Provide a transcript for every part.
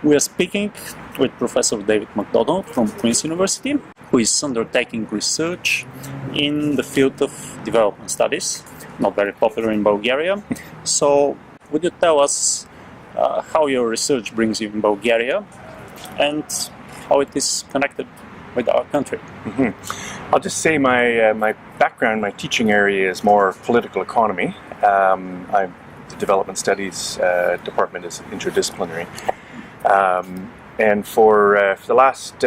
We are speaking with Professor Дейвид Макдоналд from Queen's University, who is undertaking research in the field of development studies, not very popular in Bulgaria. So, would you tell us how your research brings you in Bulgaria and how it is connected with our country? Mm-hmm. I'll just say my background, my teaching area is more political economy. The development studies department is interdisciplinary. And for the last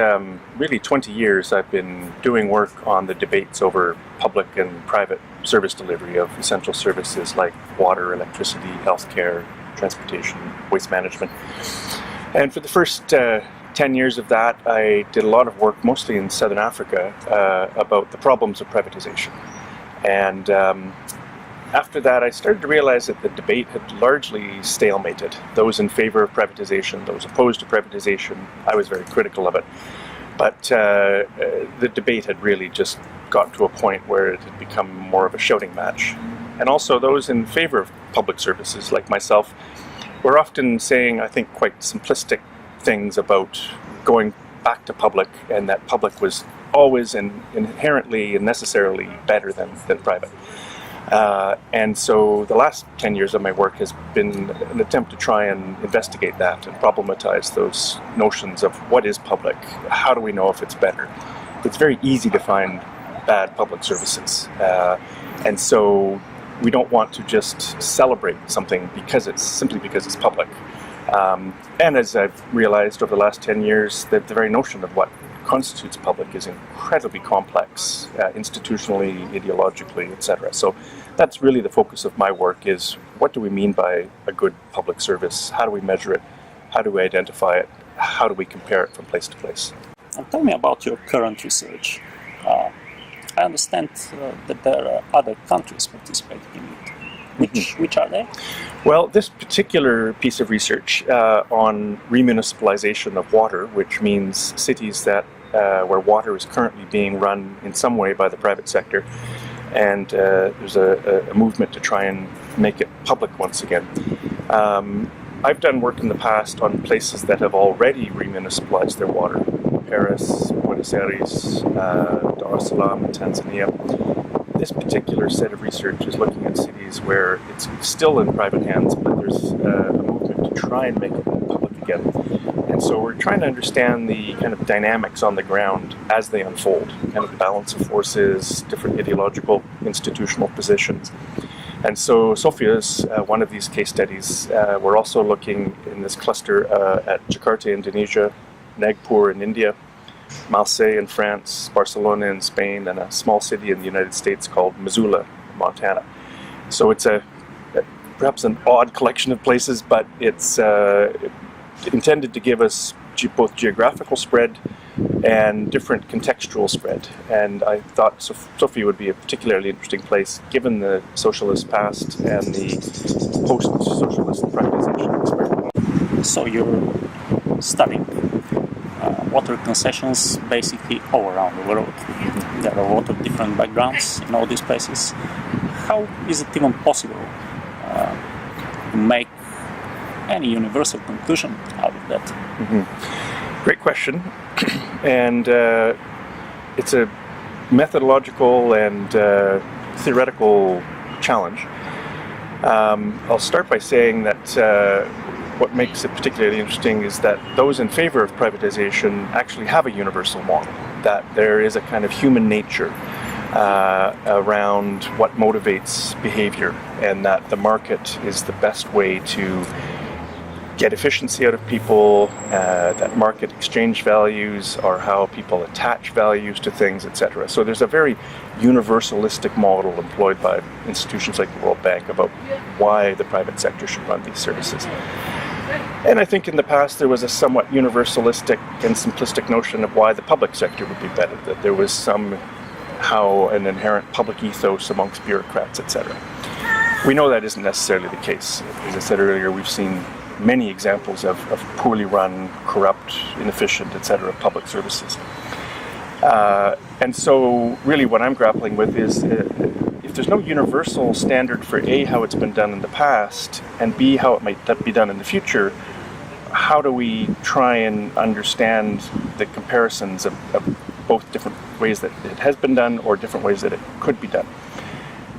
really 20 years, I've been doing work on the debates over public and private service delivery of essential services like water, electricity, healthcare, transportation, waste management. And for the first 10 years of that, I did a lot of work, mostly in Southern Africa, about the problems of privatization. And after that, I started to realize that the debate had largely stalemated. Those in favor of privatization, those opposed to privatization, I was very critical of it. But the debate had really just got to a point where it had become more of a shouting match. And also those in favor of public services, like myself, were often saying, I think, quite simplistic things about going back to public, and that public was always and inherently and necessarily better than private. And so the last 10 years of my work has been an attempt to try and investigate that and problematize those notions of what is public, how do we know if it's better. It's very easy to find bad public services, and so we don't want to just celebrate something simply because it's public. And as I've realized over the last 10 years, that the very notion of what constitutes public is incredibly complex, institutionally, ideologically, etc. So that's really the focus of my work, is what do we mean by a good public service? How do we measure it? How do we identify it? How do we compare it from place to place? And tell me about your current research. I understand that there are other countries participating in it. Which are they? Well, this particular piece of research on remunicipalization of water, which means cities that where water is currently being run in some way by the private sector, and there's a movement to try and make it public once again. I've done work in the past on places that have already remunicipalized their water: Paris, Buenos Aires, Dar es Salaam in Tanzania. This particular set of research is looking at cities where it's still in private hands, but there's a movement to try and make it public again. And so we're trying to understand the kind of dynamics on the ground as they unfold, kind of the balance of forces, different ideological, institutional positions. And so Sofia is one of these case studies. We're also looking in this cluster at Jakarta, Indonesia, Nagpur in India, Marseille in France, Barcelona in Spain, and a small city in the United States called Missoula, Montana. So it's perhaps an odd collection of places, but it's intended to give us both geographical spread and different contextual spread. And I thought Sofia would be a particularly interesting place, given the socialist past and the post-socialist privatization experiment. So you're studying water concessions basically all around the world. There are a lot of different backgrounds in all these places. How is it even possible to make any universal conclusion out of that? Great question. And it's a methodological and theoretical challenge. I'll start by saying that what makes it particularly interesting is that those in favor of privatization actually have a universal model, that there is a kind of human nature around what motivates behavior, and that the market is the best way to get efficiency out of people, that market exchange values are how people attach values to things, etc. So there's a very universalistic model employed by institutions like the World Bank about why the private sector should run these services. And I think in the past there was a somewhat universalistic and simplistic notion of why the public sector would be better, that there was somehow an inherent public ethos amongst bureaucrats, etc. We know that isn't necessarily the case. As I said earlier, we've seen many examples of poorly run, corrupt, inefficient, etc. public services. And so really what I'm grappling with is if there's no universal standard for A, how it's been done in the past, and B, how it might be done in the future, how do we try and understand the comparisons of both different ways that it has been done or different ways that it could be done.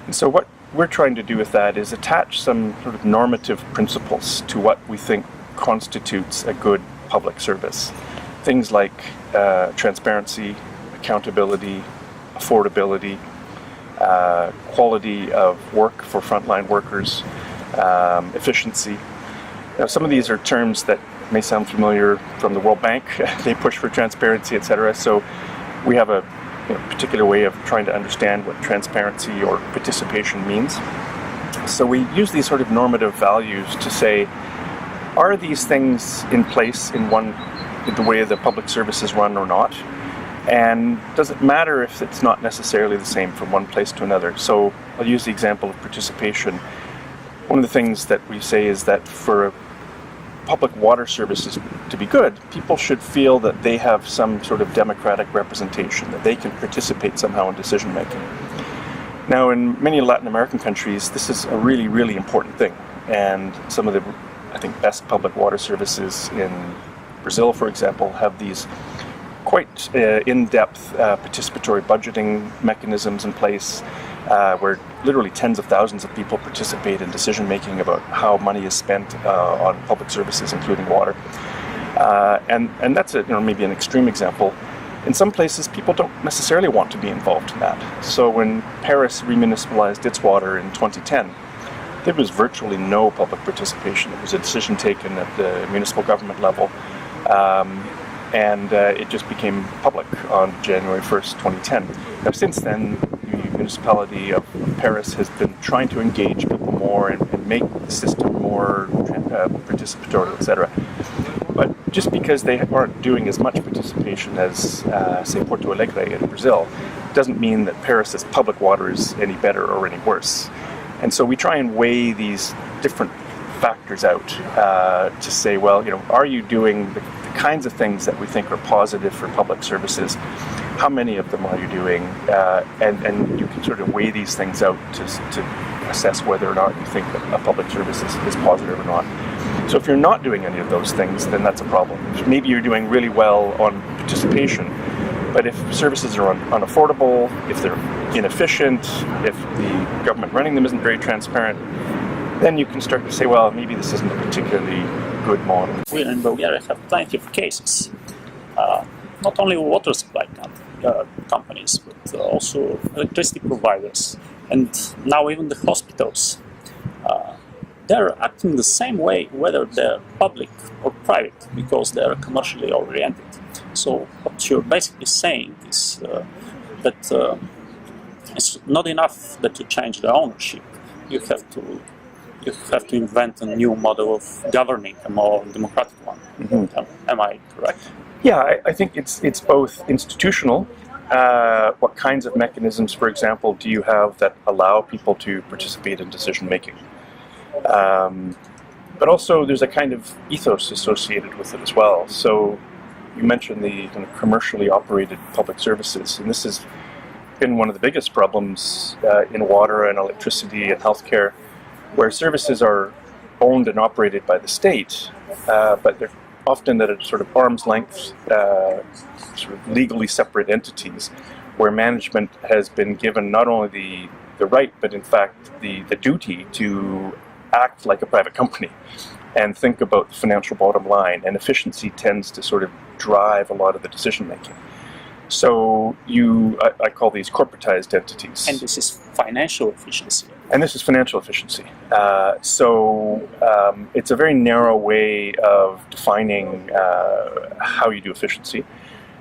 And so what we're trying to do with that is attach some sort of normative principles to what we think constitutes a good public service. Things like transparency, accountability, affordability, quality of work for frontline workers, efficiency. Now, some of these are terms that may sound familiar from the World Bank. They push for transparency, etc. So we have a particular way of trying to understand what transparency or participation means. So we use these sort of normative values to say, are these things in place in the way the public service is run or not? And does it matter if it's not necessarily the same from one place to another? So I'll use the example of participation. One of the things that we say is that for public water services to be good, people should feel that they have some sort of democratic representation, that they can participate somehow in decision making. Now, in many Latin American countries, this is a really, really important thing. And some of the, I think, best public water services in Brazil, for example, have these quite in-depth participatory budgeting mechanisms in place, where literally tens of thousands of people participate in decision-making about how money is spent on public services, including water. And that's maybe an extreme example. In some places, people don't necessarily want to be involved in that. So when Paris remunicipalized its water in 2010, there was virtually no public participation. It was a decision taken at the municipal government level. And it just became public on January 1st, 2010. Now, since then, the municipality of Paris has been trying to engage people more and make the system more participatory, etc. But just because they aren't doing as much participation as, say, Porto Alegre in Brazil, doesn't mean that Paris's public water is any better or any worse. And so we try and weigh these different factors out to say, well, are you doing the kinds of things that we think are positive for public services? How many of them are you doing? And you can sort of weigh these things out to assess whether or not you think that a public service is positive or not. So if you're not doing any of those things, then that's a problem. Maybe you're doing really well on participation, but if services are unaffordable, if they're inefficient, if the government running them isn't very transparent, then you can start to say, well, maybe this isn't a particularly good model. We in Bulgaria have plenty of cases, not only water supply companies, but also electricity providers, and now even the hospitals. They're acting the same way, whether they're public or private, because they're commercially oriented. So what you're basically saying is that it's not enough that you change the ownership. You have to invent a new model of governing, a more democratic one. Mm-hmm. Am I correct? Yeah, I think it's both institutional. What kinds of mechanisms, for example, do you have that allow people to participate in decision making? But also there's a kind of ethos associated with it as well. So you mentioned the kind of commercially operated public services, and this has been one of the biggest problems in water and electricity and healthcare, where services are owned and operated by the state, but they're often at a sort of arm's length, sort of legally separate entities, where management has been given not only the right, but in fact the duty to act like a private company and think about the financial bottom line, and efficiency tends to sort of drive a lot of the decision making. So I call these corporatized entities. And this is financial efficiency. And this is financial efficiency. So it's a very narrow way of defining how you do efficiency.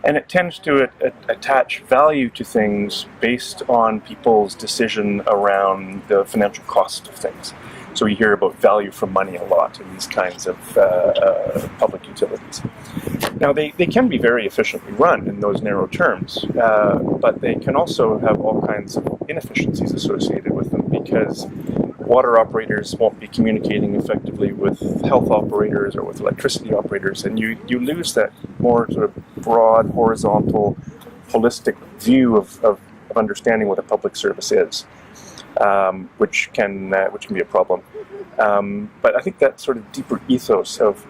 And it tends to attach value to things based on people's decision around the financial cost of things. So we hear about value for money a lot in these kinds of public utilities. Now, they can be very efficiently run in those narrow terms, but they can also have all kinds of inefficiencies associated with them, because water operators won't be communicating effectively with health operators or with electricity operators, and you lose that more sort of broad, horizontal, holistic view of understanding what a public service is. Which can be a problem. But I think that sort of deeper ethos of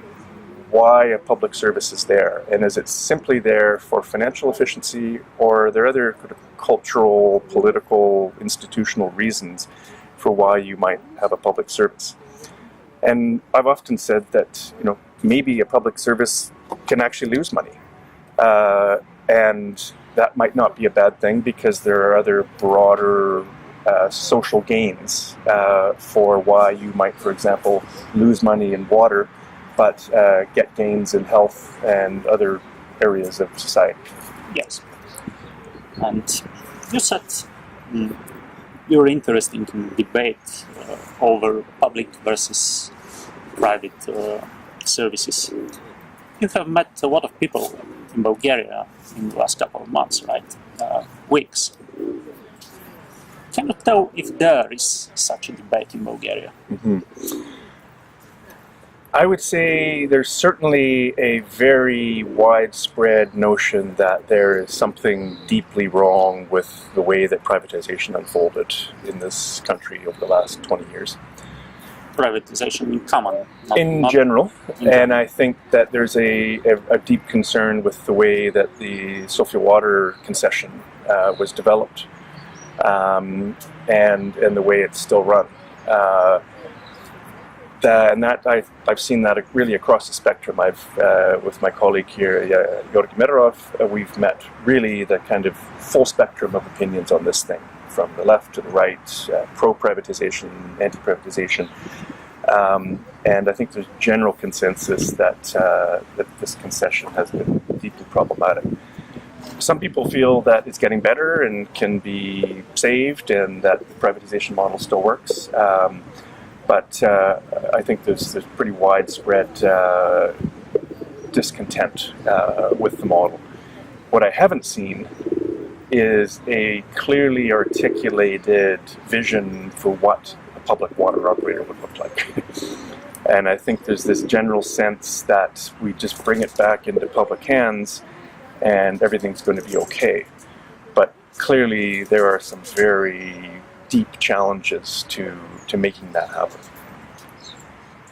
why a public service is there, and is it simply there for financial efficiency, or are there other kind of cultural, political, institutional reasons for why you might have a public service? And I've often said that, you know, maybe a public service can actually lose money, and that might not be a bad thing, because there are other broader social gains for why you might, for example, lose money in water, but get gains in health and other areas of society. Yes. And you said you're interested in debate over public versus private services. You have met a lot of people in Bulgaria in the last couple of months, right? Weeks. Can you tell if there is such a debate in Bulgaria? Mm-hmm. I would say there's certainly a very widespread notion that there is something deeply wrong with the way that privatization unfolded in this country over the last 20 years. Privatization in common? In general. And I think that there's a deep concern with the way that the Sofia water concession was developed, and the way it's still run. And that I've seen that really across the spectrum. I've with my colleague here, Georgi Merov, we've met really the kind of full spectrum of opinions on this thing, from the left to the right, pro-privatization, anti-privatization, and I think there's general consensus that that this concession has been deeply problematic. Some people feel that it's getting better and can be saved, and that the privatization model still works. But I think there's pretty widespread discontent with the model. What I haven't seen is a clearly articulated vision for what a public water operator would look like. And I think there's this general sense that we just bring it back into public hands and everything's going to be okay. But clearly there are some very deep challenges to making that happen.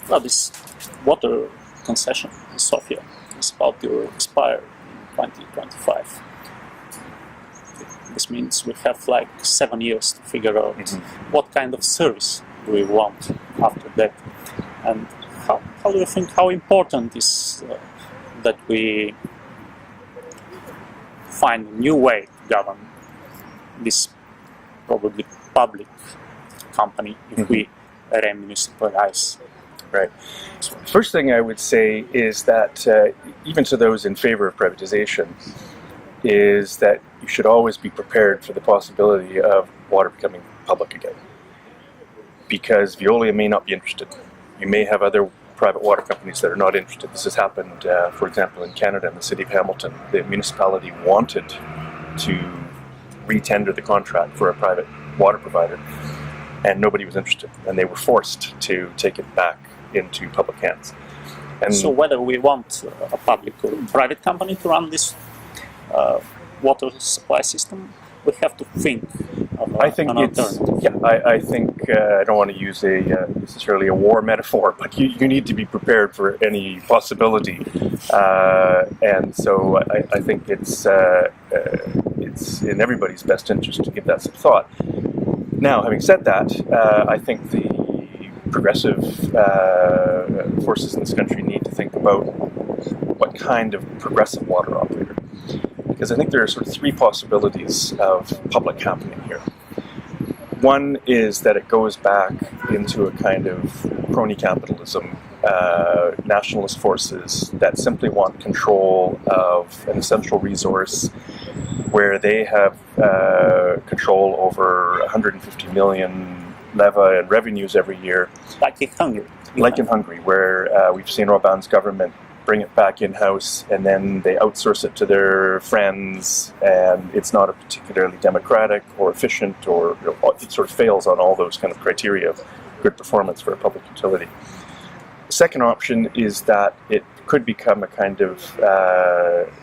Well, this water concession in Sofia is about to expire in 2025. This means we have like 7 years to figure out what kind of service do we want after that. And how do you think, how important is that we find a new way to govern this probably public company if we remunicipalize? Right. First thing I would say is that even to those in favor of privatization, is that you should always be prepared for the possibility of water becoming public again. Because Veolia may not be interested. You may have other private water companies that are not interested. This has happened, for example, in Canada, in the city of Hamilton. The municipality wanted to re-tender the contract for a private water provider, and nobody was interested, and they were forced to take it back into public hands. And so whether we want a public or private company to run this water supply system, we have to think of an alternative. Yeah, I think I don't want to use necessarily a war metaphor, but you need to be prepared for any possibility, and so I think it's in everybody's best interest to give that some thought. Now, having said that, I think the progressive forces in this country need to think about what kind of progressive water operator. Because I think there are sort of three possibilities of public happening here. One is that it goes back into a kind of crony capitalism, nationalist forces that simply want control of an essential resource, where they have control over 150 million leva and revenues every year. Like in Hungary. Like in Hungary, where we've seen Orbán's government bring it back in-house, and then they outsource it to their friends, and it's not a particularly democratic or efficient, or it sort of fails on all those kind of criteria of good performance for a public utility. The second option is that it could become a kind of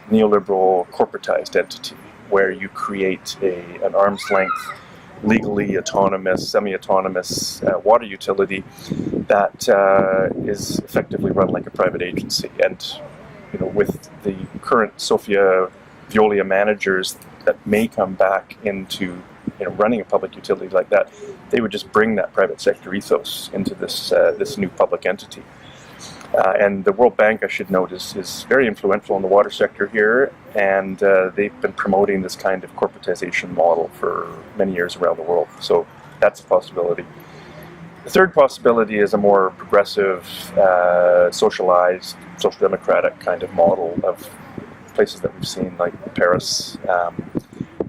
neoliberal corporatized entity, where you create an arm's length legally autonomous, semi-autonomous water utility that is effectively run like a private agency. And with the current Sofia Veolia managers that may come back into running a public utility like that, they would just bring that private sector ethos into this new public entity. And the World Bank, I should note, is very influential in the water sector here, and they've been promoting this kind of corporatization model for many years around the world. So that's a possibility. The third possibility is a more progressive, socialized, social democratic kind of model of places that we've seen, like Paris,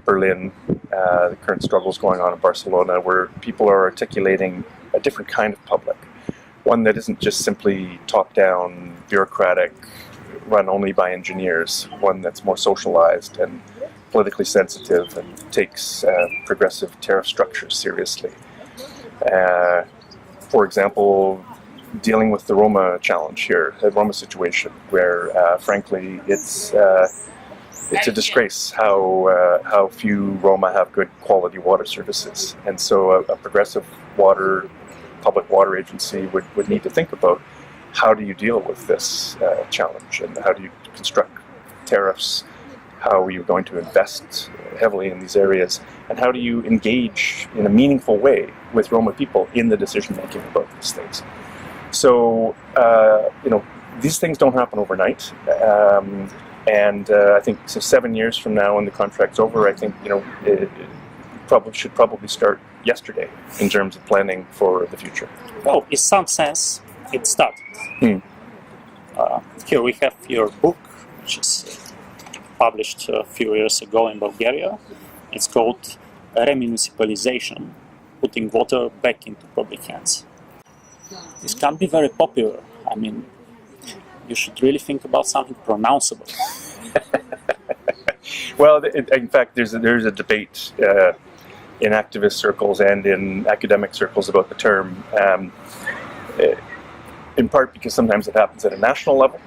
Berlin, the current struggles going on in Barcelona, where people are articulating a different kind of public. One that isn't just simply top-down, bureaucratic, run only by engineers. One that's more socialized and politically sensitive and takes progressive tariff structures seriously. For example, dealing with the Roma challenge here, the Roma situation, where frankly it's a disgrace how few Roma have good quality water services, and so a progressive public water agency would need to think about how do you deal with this challenge, and how do you construct tariffs, how are you going to invest heavily in these areas, and how do you engage in a meaningful way with Roma people in the decision making about these things. So these things don't happen overnight, and I think 7 years from now, when the contract's over, I think it should probably start yesterday in terms of planning for the future. Well, in some sense, it started. Here we have your book, which is published a few years ago in Bulgaria. It's called Remunicipalization, Putting Water Back into Public Hands. This can be very popular. I mean, you should really think about something pronounceable. Well, in fact, there's a debate in activist circles and in academic circles about the term, in part because sometimes it happens at a national level,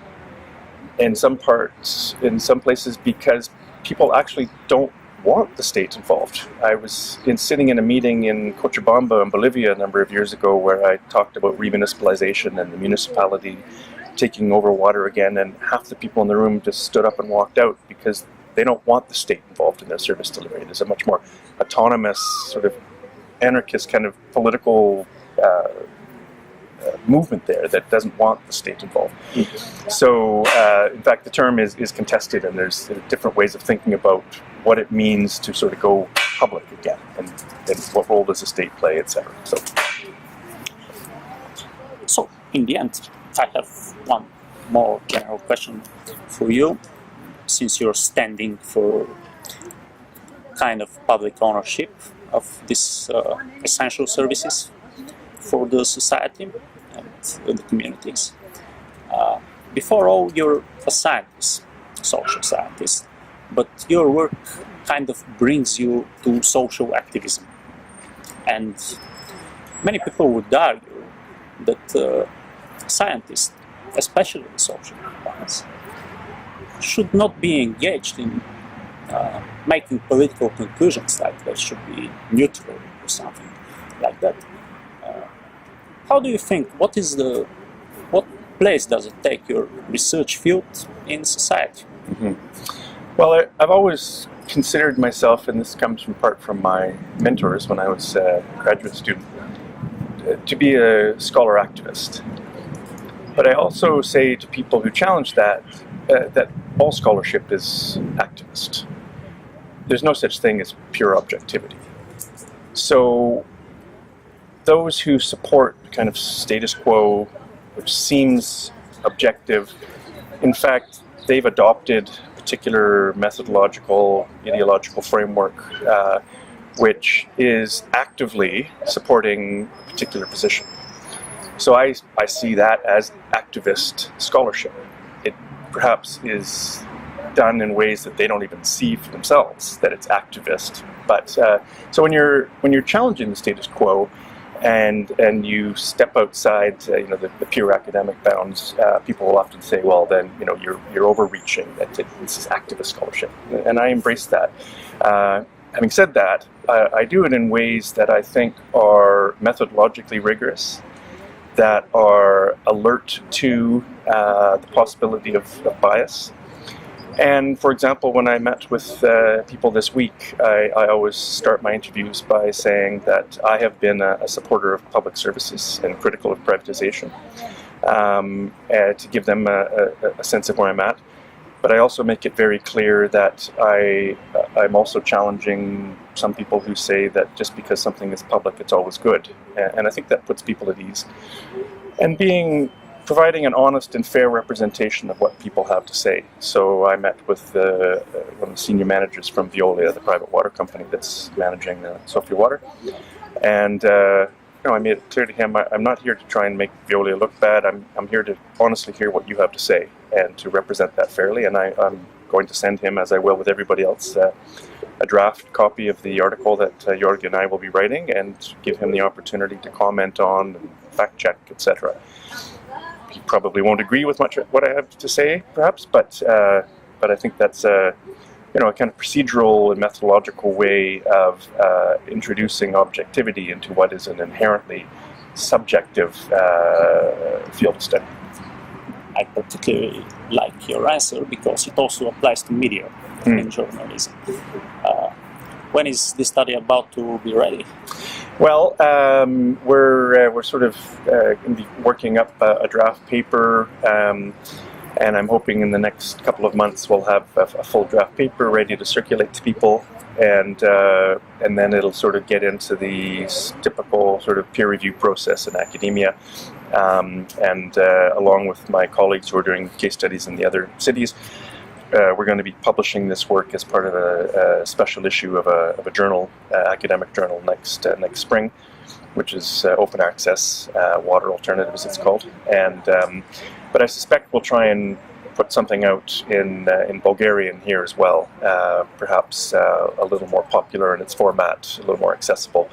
in some places because people actually don't want the state involved. I was sitting in a meeting in Cochabamba in Bolivia a number of years ago where I talked about remunicipalization and the municipality taking over water again, and half the people in the room just stood up and walked out because they don't want the state involved in their service delivery. There's a much more autonomous, sort of anarchist kind of political movement there that doesn't want the state involved. So, in fact, the term is contested, and there's different ways of thinking about what it means to sort of go public again, and what role does the state play, etc. So, in the end, I have one more general question for you. Since you're standing for kind of public ownership of these essential services for the society and the communities, before all, you're a scientist, social scientist, but your work kind of brings you to social activism. And many people would argue that scientists, especially in social science, should not be engaged in making political conclusions, like they should be neutral or something like that. How do you think, what place does it take your research field in society? Mm-hmm. Well, I've always considered myself, and this comes in part from my mentors when I was a graduate student, to be a scholar activist. But I also say to people who challenge that all scholarship is activist. There's no such thing as pure objectivity. So those who support the kind of status quo, which seems objective, in fact, they've adopted a particular methodological, ideological framework which is actively supporting a particular position. So I see that as activist scholarship. It perhaps is done in ways that they don't even see for themselves that it's activist. But so when you're challenging the status quo and you step outside the pure academic bounds, people will often say, well, then you're overreaching. That this is activist scholarship, and I embrace that. Having said that, I do it in ways that I think are methodologically rigorous, that are alert to the possibility of bias. And for example, when I met with people this week, I always start my interviews by saying that I have been a supporter of public services and critical of privatization, to give them a sense of where I'm at. But I also make it very clear that I'm also challenging some people who say that just because something is public, it's always good. And I think that puts people at ease. And providing an honest and fair representation of what people have to say. So I met with one of the senior managers from Veolia, the private water company that's managing Sofia Water. And I made it clear to him, I'm not here to try and make Veolia look bad. I'm here to honestly hear what you have to say and to represent that fairly. And I'm going to send him, as I will with everybody else, a draft copy of the article that Jorge and I will be writing, and give him the opportunity to comment on, and fact check, etc. He probably won't agree with much of what I have to say, perhaps, but I think that's a kind of procedural and methodological way of introducing objectivity into what is an inherently subjective field of study. I particularly like your answer because it also applies to media in journalism. When is this study about to be ready? Well, we're sort of going to be working up a draft paper, and I'm hoping in the next couple of months we'll have a full draft paper ready to circulate to people, and then it'll sort of get into the typical sort of peer review process in academia, and along with my colleagues who are doing case studies in the other cities. We're going to be publishing this work as part of a special issue of a journal, academic journal, next spring, which is open access, Water Alternatives it's called. And but I suspect we'll try and put something out in Bulgarian here as well, perhaps a little more popular in its format, a little more accessible,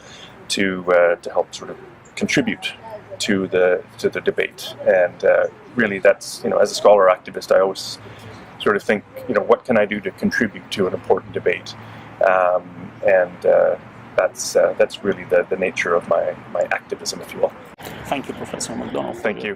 to help sort of contribute to the debate. And really, that's as a scholar activist, I always sort of think, what can I do to contribute to an important debate? That's really the nature of my activism, if you will. Thank you, Professor Macdonald. Thank you.